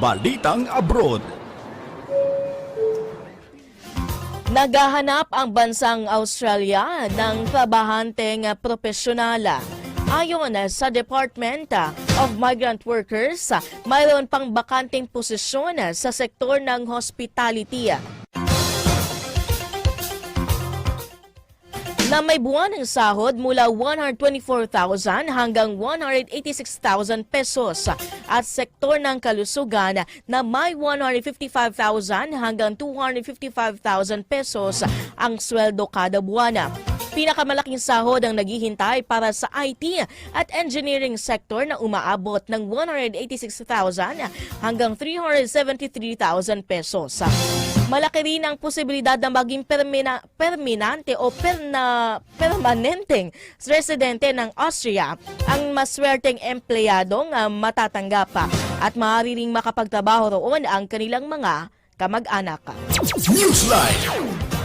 Balitang Abroad. Naghahanap ang bansang Australia ng trabahanteng propesyonal. Ayon sa Department of Migrant Workers, mayroon pang bakanteng posisyon sa sektor ng hospitality na may buwan ng sahod mula 124,000 hanggang 186,000 pesos at sektor ng kalusugan na may 155,000 hanggang 255,000 pesos ang sweldo kada buwan. Pinakamalaking sahod ang naghihintay para sa IT at engineering sector na umaabot ng 186,000 hanggang 373,000 pesos. Malaki rin ang posibilidad na maging permanente o permanenteng residente ng Austria ang maswerteng empleyadong matatanggap at maaari ring makapagtrabaho roon ang kanilang mga kamag-anak. Newsline.